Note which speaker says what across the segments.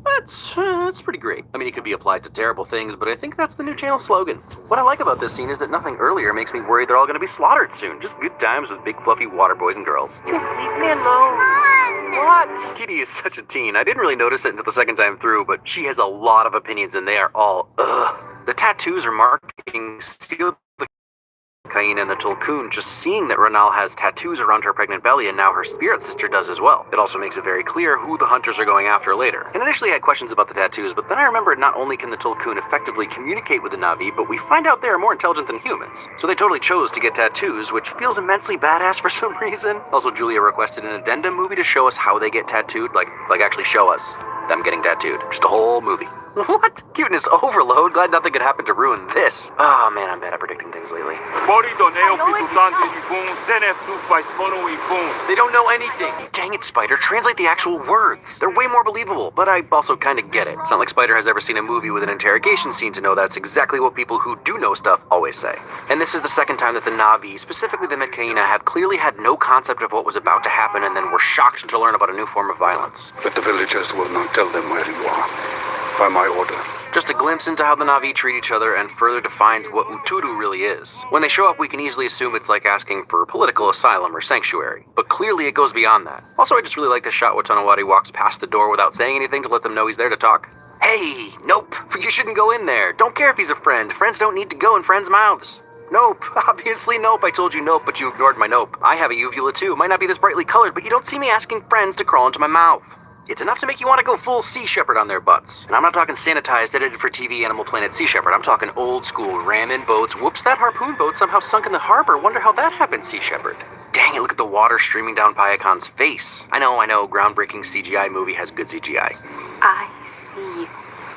Speaker 1: That's pretty great. I mean, it could be applied to terrible things, but I think that's the new channel slogan. What I like about this scene is that nothing earlier makes me worry they're all going to be slaughtered soon. Just good times with big fluffy water boys and girls. Leave me alone. What? Kitty is such a teen. I didn't really notice it until the second time through, but she has a lot of opinions and they are all ugh. The tattoos are marking steal the Cain and the Tulkun, just seeing that Renal has tattoos around her pregnant belly and now her spirit sister does as well. It also makes it very clear who the hunters are going after later. And initially I had questions about the tattoos, but then I remembered not only can the Tulkun effectively communicate with the Na'vi, but we find out they are more intelligent than humans. So they totally chose to get tattoos, which feels immensely badass for some reason. Also, Julia requested an addendum movie to show us how they get tattooed, like actually show us them getting tattooed. Just a whole movie. What? Cuteness overload? Glad nothing could happen to ruin this. Oh man, I'm bad at predicting things lately. They don't know anything. Dang it, Spider, translate the actual words. They're way more believable, but I also kind of get it. It's not like Spider has ever seen a movie with an interrogation scene to know that's exactly what people who do know stuff always say. And this is the second time that the Na'vi, specifically the Midcaina, have clearly had no concept of what was about to happen and then were shocked to learn about a new form of violence.
Speaker 2: But the villagers will not tell them where you are. By my order.
Speaker 1: Just a glimpse into how the Na'vi treat each other and further defines what Uturu really is. When they show up, we can easily assume it's like asking for political asylum or sanctuary, but clearly it goes beyond that. Also, I just really like the shot where Tonawari walks past the door without saying anything to let them know he's there to talk. Hey, nope, you shouldn't go in there. Don't care if he's a friend. Friends don't need to go in friends' mouths. Nope, obviously nope. I told you nope, but you ignored my nope. I have a uvula too. Might not be this brightly colored, but you don't see me asking friends to crawl into my mouth. It's enough to make you want to go full Sea Shepherd on their butts. And I'm not talking sanitized, edited for TV Animal Planet Sea Shepherd. I'm talking old school, ram in boats. Whoops, that harpoon boat somehow sunk in the harbor. Wonder how that happened, Sea Shepherd. Dang it, look at the water streaming down Payakan's face. I know, groundbreaking CGI movie has good CGI.
Speaker 3: I see you.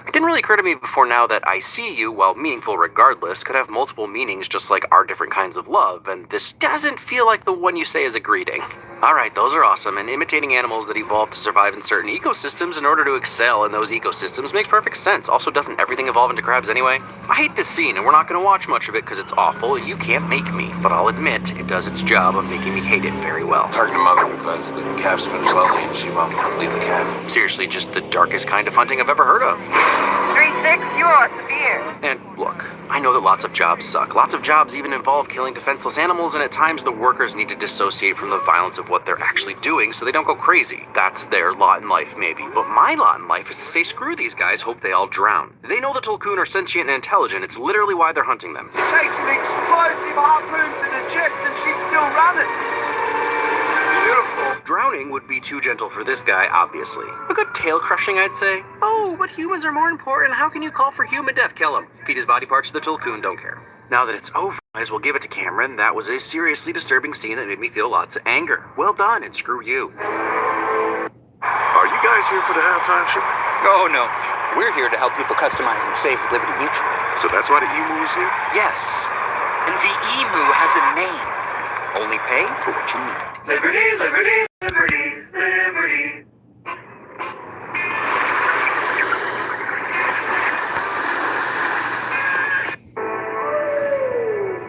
Speaker 1: It didn't really occur to me before now that I see you, while meaningful regardless, could have multiple meanings just like our different kinds of love, and this doesn't feel like the one you say is a greeting. Alright, those are awesome, and imitating animals that evolve to survive in certain ecosystems in order to excel in those ecosystems makes perfect sense. Also, doesn't everything evolve into crabs anyway? I hate this scene, and we're not going to watch much of it because it's awful. You can't make me, but I'll admit, it does its job of making me hate it very well.
Speaker 2: Target mother because the calf's been slowly and she won't leave the calf.
Speaker 1: Seriously, just the darkest kind of hunting I've ever heard of.
Speaker 3: 3-6, you are severe.
Speaker 1: And look, I know that lots of jobs suck. Lots of jobs even involve killing defenseless animals, and at times the workers need to dissociate from the violence of what they're actually doing so they don't go crazy. That's their lot in life, maybe. But my lot in life is to say screw these guys, hope they all drown. They know the Tulkun are sentient and intelligent. It's literally why they're hunting them.
Speaker 4: It takes an explosive harpoon to the chest and she's still running. Beautiful.
Speaker 1: Drowning would be too gentle for this guy, obviously. A good tail crushing, I'd say. Oh, but humans are more important. How can you call for human death? Kill him. Feed his body parts to the Tulkun, don't care. Now that it's over, might as well give it to Cameron. That was a seriously disturbing scene that made me feel lots of anger. Well done, and screw you.
Speaker 2: Are you guys here for the halftime show?
Speaker 5: Oh, no. We're here to help people customize and save with Liberty Mutual.
Speaker 2: So that's why the emu is here?
Speaker 5: Yes. And the emu has a name. Only pay for what you need.
Speaker 4: Liberty, liberty, liberty, liberty.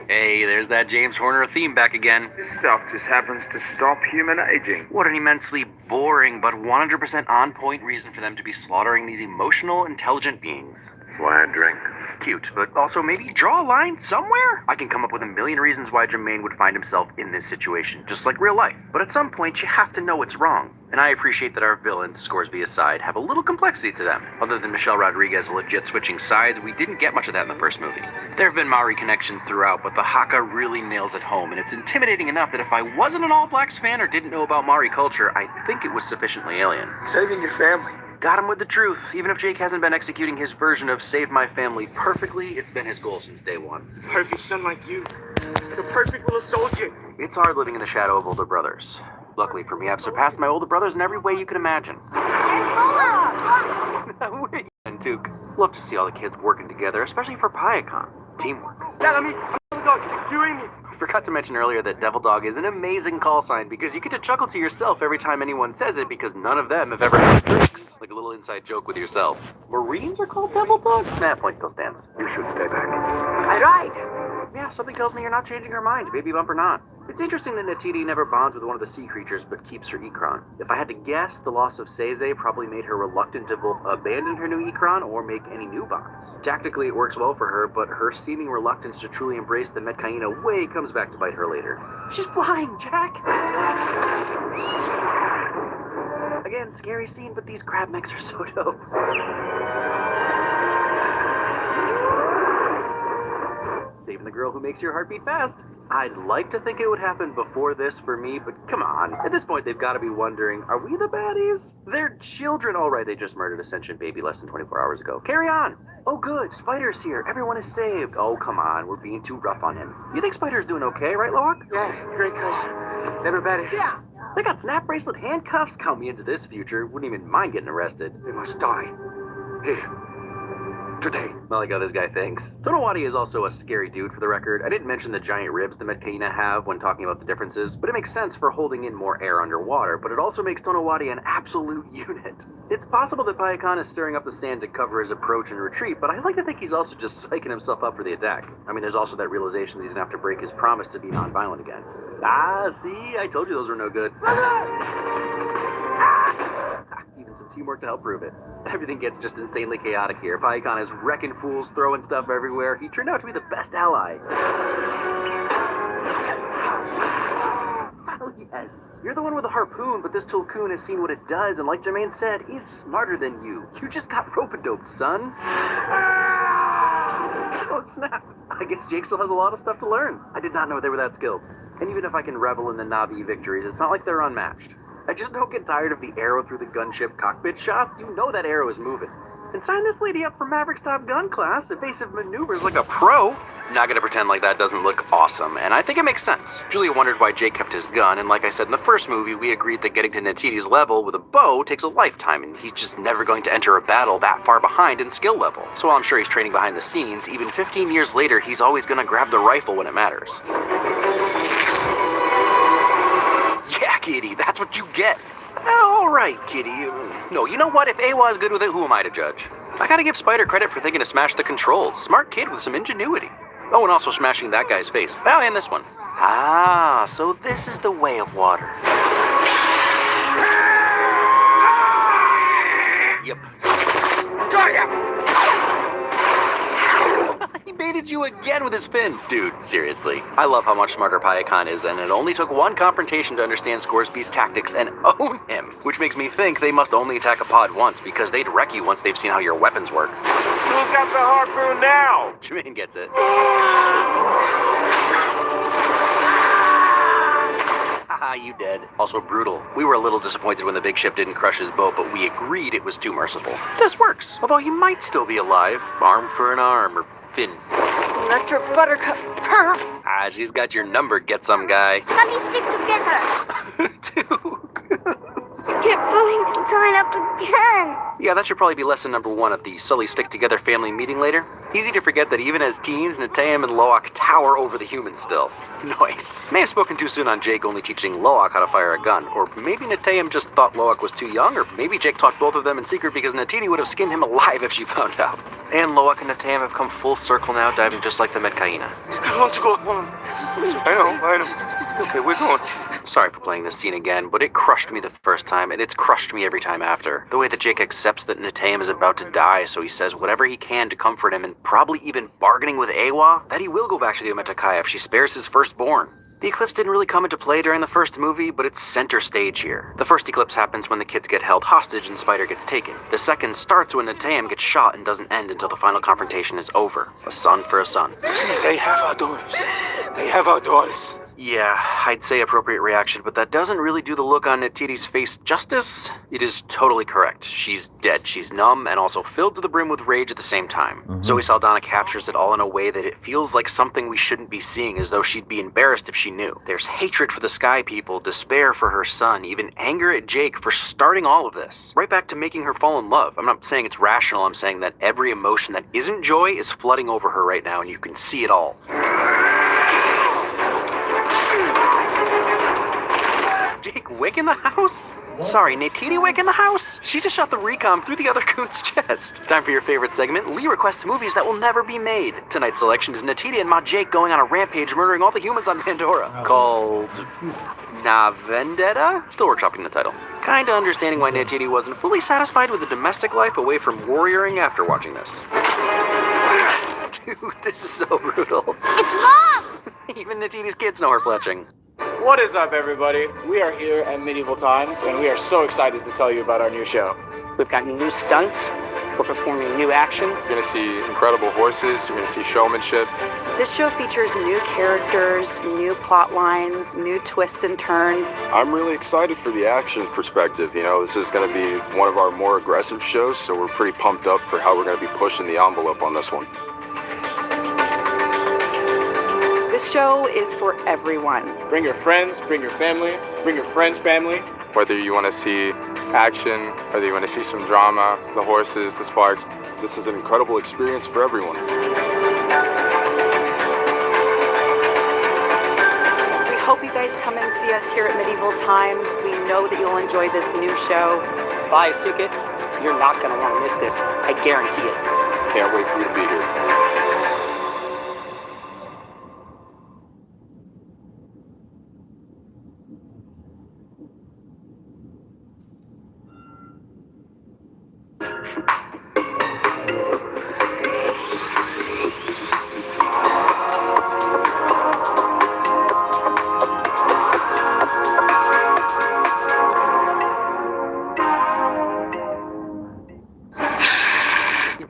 Speaker 1: Hey, there's that James Horner theme back again.
Speaker 4: This stuff just happens to stop human aging.
Speaker 1: What an immensely boring but 100% on-point reason for them to be slaughtering these emotional, intelligent beings.
Speaker 2: Why I drink?
Speaker 1: Cute, but also maybe draw a line somewhere? I can come up with a million reasons why Jermaine would find himself in this situation, just like real life. But at some point, you have to know what's wrong. And I appreciate that our villains, Scoresby aside, have a little complexity to them. Other than Michelle Rodriguez legit switching sides, we didn't get much of that in the first movie. There have been Maori connections throughout, but the Haka really nails it home, and it's intimidating enough that if I wasn't an All Blacks fan or didn't know about Maori culture, I think it was sufficiently alien.
Speaker 4: Saving your family.
Speaker 1: Got him with the truth. Even if Jake hasn't been executing his version of Save My Family perfectly, it's been his goal since day one.
Speaker 4: Perfect son like you. Like a perfect little soldier.
Speaker 1: It's hard living in the shadow of older brothers. Luckily for me, I've surpassed my older brothers in every way you can imagine. And Duke, love to see all the kids working together, especially for Payakan. Teamwork. Forgot to mention earlier that Devil Dog is an amazing call sign because you get to chuckle to yourself every time anyone says it because none of them have ever had drinks. Like a little inside joke with yourself. Marines are called Devil Dog? Nah, point still stands.
Speaker 2: You should stay back.
Speaker 3: All right.
Speaker 1: Yeah, something tells me you're not changing her mind, baby bump or not. It's interesting that Natiti never bonds with one of the sea creatures but keeps her Ikron. If I had to guess, the loss of Seize probably made her reluctant to both abandon her new Ikron or make any new bonds. Tactically, it works well for her, but her seeming reluctance to truly embrace the Metcaina way comes back to bite her later. She's flying, Jack! Again, scary scene, but these crab mechs are so dope. Saving the girl who makes your heart beat fast. I'd like to think it would happen before this for me, but come on. At this point, they've got to be wondering, are we the baddies? They're children. All right, they just murdered a sentient baby less than 24 hours ago. Carry on. Oh, good. Spider's here. Everyone is saved. Oh, come on. We're being too rough on him. You think Spider's doing okay, right, Loak?
Speaker 5: Yeah, great guys. Everybody.
Speaker 4: Yeah.
Speaker 1: They got snap bracelet handcuffs. Count me into this future. Wouldn't even mind getting arrested.
Speaker 5: They must die. Here. Today.
Speaker 1: I like how this guy thinks. Tonowati is also a scary dude, for the record. I didn't mention the giant ribs the Metcaina have when talking about the differences, but it makes sense for holding in more air underwater, but it also makes Tonowati an absolute unit. It's possible that Payakan is stirring up the sand to cover his approach and retreat, but I like to think he's also just psyching himself up for the attack. I mean, there's also that realization that he's gonna have to break his promise to be non-violent again. Ah, see? I told you those were no good. Even some teamwork to help prove it. Everything gets just insanely chaotic here. Payakan is wrecking fools, throwing stuff everywhere. He turned out to be the best ally. Oh, yes. You're the one with the harpoon, but this Tulkun has seen what it does, and like Jermaine said, he's smarter than you. You just got rope-a-doped, son. Oh, snap. I guess Jake still has a lot of stuff to learn. I did not know they were that skilled. And even if I can revel in the Navi victories, it's not like they're unmatched. I just don't get tired of the arrow through the gunship cockpit shots. You know that arrow is moving. And sign this lady up for Maverick's Top Gun class. Evasive maneuvers like a pro. Not gonna pretend like that doesn't look awesome, and I think it makes sense. Julia wondered why Jake kept his gun, and like I said in the first movie, we agreed that getting to Natiti's level with a bow takes a lifetime, and he's just never going to enter a battle that far behind in skill level. So while I'm sure he's training behind the scenes, even 15 years later, he's always gonna grab the rifle when it matters. Yeah, kitty, that's what you get. All right, kitty. No, you know what? If Awa is good with it, who am I to judge? I gotta give Spider credit for thinking to smash the controls. Smart kid with some ingenuity. Oh, and also smashing that guy's face. Oh, and this one. Ah, so this is the way of water. Yep.
Speaker 5: Got ya!
Speaker 1: He baited you again with his fin. Dude, seriously. I love how much smarter Payakan is, and it only took one confrontation to understand Scoresby's tactics and own him. Which makes me think they must only attack a pod once, because they'd wreck you once they've seen how your weapons work.
Speaker 4: Who's got the harpoon now?
Speaker 1: Jermaine gets it. Haha, you dead. Also brutal. We were a little disappointed when the big ship didn't crush his boat, but we agreed it was too merciful. This works. Although he might still be alive. Arm for an arm, or fin.
Speaker 3: Electric Buttercup. Perf.
Speaker 1: Ah, she's got your number, get some guy.
Speaker 3: Let me stick together.
Speaker 1: Dude.
Speaker 3: Keep pulling time up again.
Speaker 1: Yeah, that should probably be lesson number 1 at the Sully Stick Together family meeting later. Easy to forget that even as teens, Neteyam and Loak tower over the humans still. Nice. May have spoken too soon on Jake only teaching Loak how to fire a gun, or maybe Neteyam just thought Loak was too young, or maybe Jake taught both of them in secret because Natiti would have skinned him alive if she found out. And Loak and Neteyam have come full circle now, diving just like the Metcaina.
Speaker 4: Let's go. I know.
Speaker 5: Okay, we're going.
Speaker 1: Sorry for playing this scene again, but it crushed me the first time, and it's crushed me every time after. The way that Jake accepts that Neteyam is about to die, so he says whatever he can to comfort him, and probably even bargaining with Awa, that he will go back to the Ometakaya if she spares his firstborn. The eclipse didn't really come into play during the first movie, but it's center stage here. The first eclipse happens when the kids get held hostage and Spider gets taken. The second starts when Neteyam gets shot and doesn't end until the final confrontation is over. A son for a son.
Speaker 4: They have our daughters. They have our daughters.
Speaker 1: Yeah, I'd say appropriate reaction, but that doesn't really do the look on Netiti's face justice. It is totally correct. She's dead. She's numb and also filled to the brim with rage at the same time. Zoe Saldana captures it all in a way that it feels like something we shouldn't be seeing, as though she'd be embarrassed if she knew. There's hatred for the Sky People, despair for her son, even anger at Jake for starting all of this. Right back to making her fall in love. I'm not saying it's rational, I'm saying that every emotion that isn't joy is flooding over her right now, and you can see it all. Jake Wick in the house? Sorry, Neytiri in the house? She just shot the recom through the other coon's chest. Time for your favorite segment, Lee requests movies that will never be made. Tonight's selection is Neytiri and Ma Jake going on a rampage murdering all the humans on Pandora. Called... Na Vendetta? Still workshopping the title. Kinda understanding why Neytiri wasn't fully satisfied with the domestic life away from warrioring after watching this. Dude, this is so brutal.
Speaker 3: It's Mom!
Speaker 1: Even Neytiri's kids know her fletching.
Speaker 6: What is up, everybody? We are here at Medieval Times, and we are so excited to tell you about our new show.
Speaker 7: We've got new stunts. We're performing new action.
Speaker 8: You're going to see incredible horses. You're going to see showmanship.
Speaker 9: This show features new characters, new plot lines, new twists and turns.
Speaker 8: I'm really excited for the action perspective. You know, this is going to be one of our more aggressive shows, so we're pretty pumped up for how we're going to be pushing the envelope on this one.
Speaker 9: This show is for everyone.
Speaker 6: Bring your friends, bring your family, bring your friends' family.
Speaker 8: Whether you want to see action, whether you want to see some drama, the horses, the sparks, this is an incredible experience for everyone.
Speaker 9: We hope you guys come and see us here at Medieval Times. We know that you'll enjoy this new show.
Speaker 7: Buy a ticket. You're not going to want to miss this. I guarantee it.
Speaker 8: Can't wait for you to be here.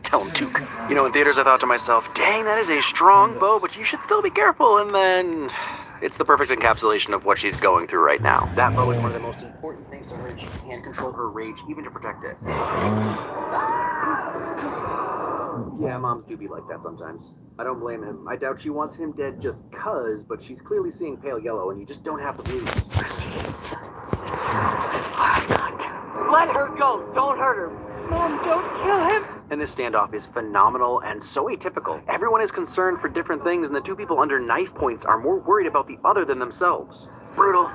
Speaker 1: Tell him, Took. You know, in theaters I thought to myself, dang, that is a strong bow, but you should still be careful, and then... It's the perfect encapsulation of what she's going through right now. That bow is one of the most important things to her, and she can control her rage, even to protect it. Yeah, moms do be like that sometimes. I don't blame him. I doubt she wants him dead just 'cause, but she's clearly seeing pale yellow, and you just don't have the blues.
Speaker 7: Let her go. Don't hurt her. Mom, don't kill him.
Speaker 1: And this standoff is phenomenal and so atypical. Everyone is concerned for different things, and the two people under knife points are more worried about the other than themselves. Brutal.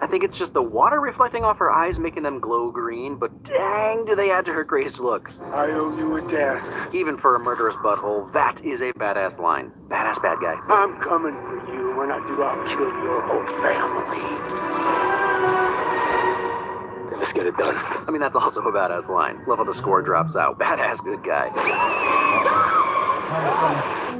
Speaker 1: I think it's just the water reflecting off her eyes making them glow green, but dang, do they add to her crazed look.
Speaker 4: I owe you a death.
Speaker 1: Even for a murderous butthole, that is a badass line. Badass bad guy.
Speaker 4: I'm coming for you. When I do, I'll kill your whole family. Let's get it done.
Speaker 1: I mean, that's also a badass line. Love how the score drops out. Badass good guy.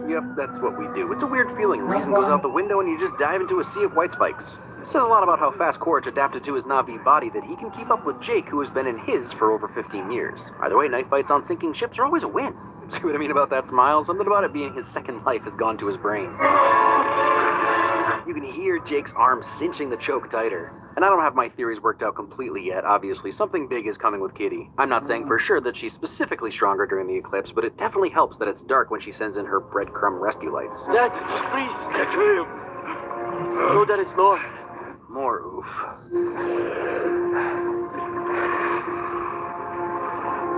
Speaker 1: Yep, that's what we do. It's a weird feeling. Reason goes out the window and you just dive into a sea of white spikes. It says a lot about how fast Quaritch adapted to his Na'vi body that he can keep up with Jake, who has been in his for over 15 years. Either way, knife fights on sinking ships are always a win. See what I mean about that smile? Something about it being his second life has gone to his brain. You can hear Jake's arm cinching the choke tighter. And I don't have my theories worked out completely yet, obviously. Something big is coming with Kitty. I'm not saying for sure that she's specifically stronger during the eclipse, but it definitely helps that it's dark when she sends in her breadcrumb rescue lights.
Speaker 4: Dad, just please, get to him. So that it's not.
Speaker 1: More oof.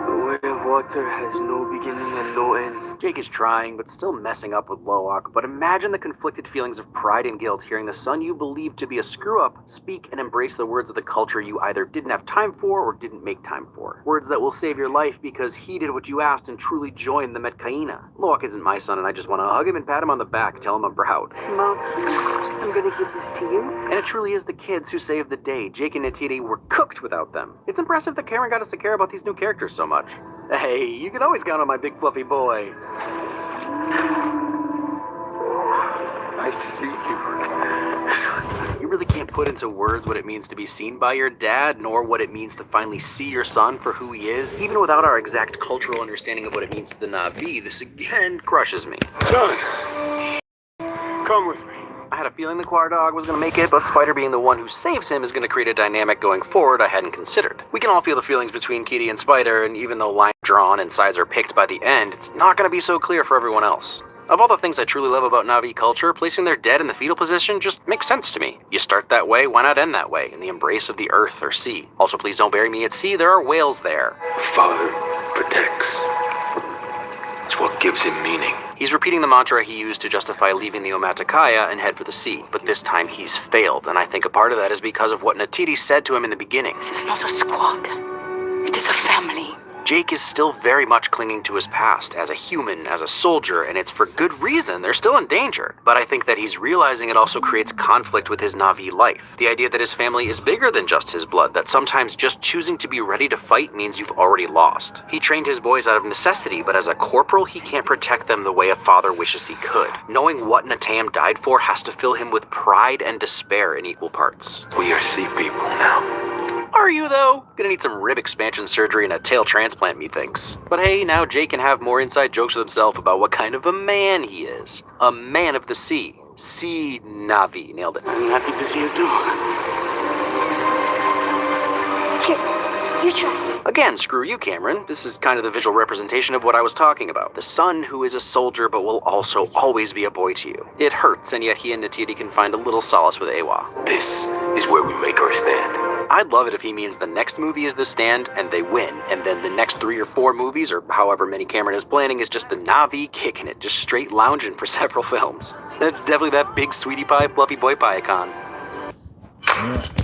Speaker 4: The way of water has no beginning and no end.
Speaker 1: Jake is trying, but still messing up with Loak. But imagine the conflicted feelings of pride and guilt hearing the son you believe to be a screw-up speak and embrace the words of the culture you either didn't have time for or didn't make time for. Words that will save your life because he did what you asked and truly joined the Metkaina. Loak isn't my son, and I just want to hug him and pat him on the back, tell him I'm proud.
Speaker 7: Mom, I'm going to give this to you.
Speaker 1: And it truly is the kids who saved the day. Jake and Neytiri were cooked without them. It's impressive that Karen got us to care about these new characters so much. Hey, you can always count on my big fluffy boy.
Speaker 4: I see you.
Speaker 1: You really can't put into words what it means to be seen by your dad, nor what it means to finally see your son for who he is. Even without our exact cultural understanding of what it means to the Na'vi, this again crushes me.
Speaker 4: Son, come with me.
Speaker 1: I had a feeling the Quar Dog was going to make it, but Spider being the one who saves him is going to create a dynamic going forward I hadn't considered. We can all feel the feelings between Kitty and Spider, and even though lines are drawn and sides are picked by the end, it's not going to be so clear for everyone else. Of all the things I truly love about Na'vi culture, placing their dead in the fetal position just makes sense to me. You start that way, why not end that way, in the embrace of the earth or sea? Also, please don't bury me at sea, there are whales there.
Speaker 4: Father protects.
Speaker 2: It's what gives him meaning.
Speaker 1: He's repeating the mantra he used to justify leaving the Omaticaya and head for the sea, but this time he's failed, and I think a part of that is because of what Natiri said to him in the beginning.
Speaker 9: This is not a squad. It is a family.
Speaker 1: Jake is still very much clinging to his past as a human, as a soldier, and it's for good reason. They're still in danger. But I think that he's realizing it also creates conflict with his Na'vi life. The idea that his family is bigger than just his blood, that sometimes just choosing to be ready to fight means you've already lost. He trained his boys out of necessity, but as a corporal, he can't protect them the way a father wishes he could. Knowing what Natam died for has to fill him with pride and despair in equal parts.
Speaker 2: We are sea people now.
Speaker 1: Are you, though? Gonna need some rib expansion surgery and a tail transplant, methinks. But hey, now Jake can have more inside jokes with himself about what kind of a man he is. A man of the sea. Sea Na'vi. Nailed it.
Speaker 7: I'm happy to see you too.
Speaker 3: Here, you try.
Speaker 1: Again, screw you, Cameron. This is kind of the visual representation of what I was talking about. The son who is a soldier but will also always be a boy to you. It hurts, and yet he and Natiri can find a little solace with Awa.
Speaker 2: This is where we make our stand.
Speaker 1: I'd love it if he means the next movie is The Stand and they win, and then the next 3 or 4 movies, or however many Cameron is planning, is just the Na'vi kicking it, just straight lounging for several films. That's definitely that big sweetie pie, fluffy boy pie icon.